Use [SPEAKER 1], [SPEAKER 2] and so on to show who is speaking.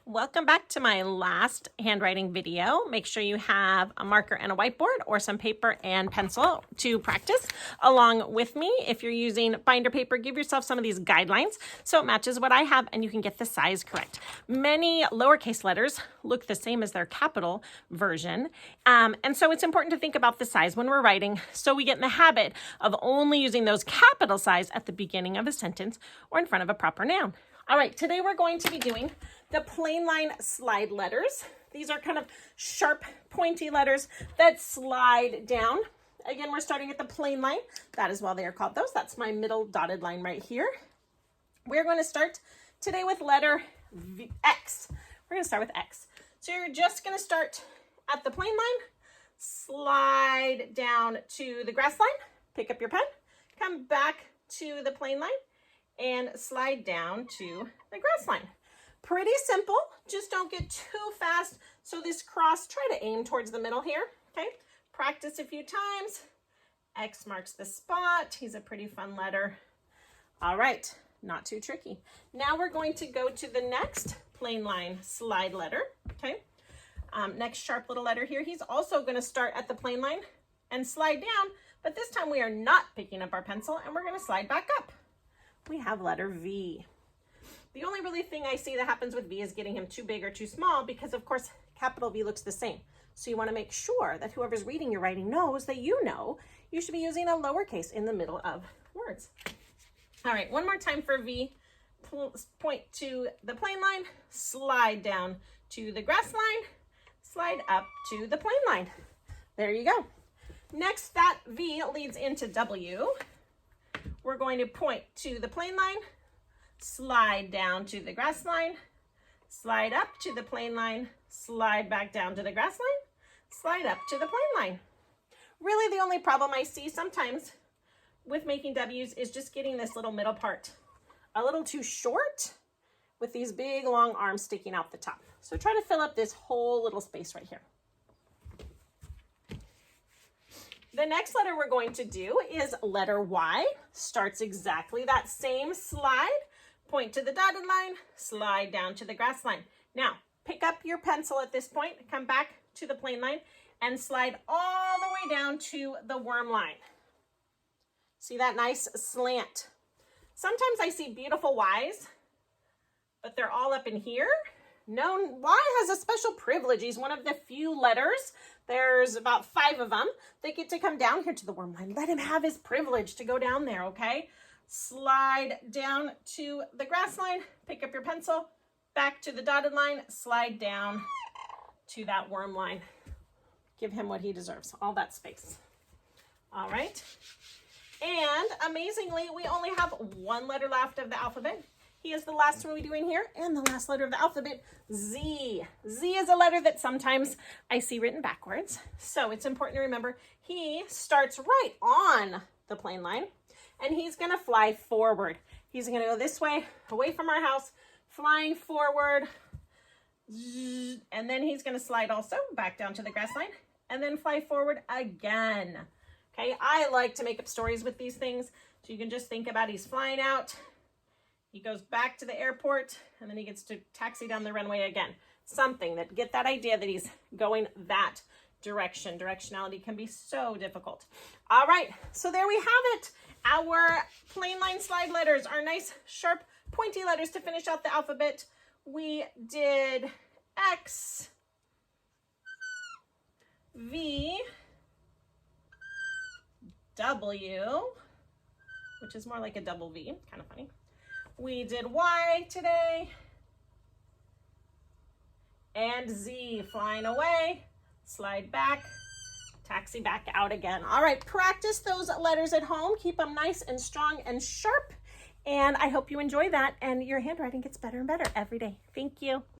[SPEAKER 1] Welcome back to my last handwriting video. Make sure you have a marker and a whiteboard or some paper and pencil to practice along with me. If you're using binder paper, give yourself some of these guidelines so it matches what I have and you can get the size correct. Many lowercase letters look the same as their capital version. And so it's important to think about the size when we're writing so we get in the habit of only using those capital size at the beginning of a sentence or in front of a proper noun. All right, today we're going to be doing the plain line slide letters. These are kind of sharp, pointy letters that slide down. Again, we're starting at the plain line. That is why they are called those. That's my middle dotted line right here. We're going to start today with letter X. We're going to start with X. So you're just going to start at the plain line, slide down to the grass line, pick up your pen, come back to the plain line, and slide down to the grass line. Pretty simple, just don't get too fast. So this cross, try to aim towards the middle here, okay? Practice a few times. X marks the spot. He's a pretty fun letter. All right, not too tricky. Now we're going to go to the next plain line slide letter, okay? Next sharp little letter here. He's also gonna start at the plain line and slide down, but this time we are not picking up our pencil and we're gonna slide back up. We have letter V. The only really thing I see that happens with V is getting him too big or too small because of course capital V looks the same. So you want to make sure that whoever's reading your writing knows that you know you should be using a lowercase in the middle of words. All right, one more time for V. Point to the plain line, slide down to the grass line, slide up to the plain line. There you go. Next, that V leads into W. We're going to point to the plain line, slide down to the grass line, slide up to the plain line, slide back down to the grass line, slide up to the plain line. Really the only problem I see sometimes with making W's is just getting this little middle part a little too short with these big long arms sticking out the top. So try to fill up this whole little space right here. The next letter we're going to do is letter Y. Starts exactly that same slide. Point to the dotted line, slide down to the grass line. Now, pick up your pencil at this point, come back to the plain line, and slide all the way down to the worm line. See that nice slant? Sometimes I see beautiful Y's, but they're all up in here. No, Y has a special privilege. He's one of the few letters, there's about 5 of them, that get to come down here to the worm line. Let him have his privilege to go down there, okay? Slide down to the grass line, pick up your pencil, back to the dotted line, slide down to that worm line. Give him what he deserves, all that space. All right. And amazingly, we only have one letter left of the alphabet. He is the last one we do in here, and the last letter of the alphabet, Z. Z is a letter that sometimes I see written backwards. So it's important to remember he starts right on the plain line, and he's gonna fly forward. He's gonna go this way, away from our house, flying forward, and then he's gonna slide also back down to the grass line, and then fly forward again. Okay, I like to make up stories with these things, so you can just think about he's flying out, he goes back to the airport, and then he gets to taxi down the runway again. Something that get that idea that he's going that direction. Directionality can be so difficult. All right, so there we have it. Our plain line slide letters are nice, sharp, pointy letters to finish out the alphabet. We did X, V, W, which is more like a double V, kind of funny. We did Y today, and Z, flying away, slide back, taxi back out again. All right, practice those letters at home. Keep them nice and strong and sharp. And I hope you enjoy that and your handwriting gets better and better every day. Thank you.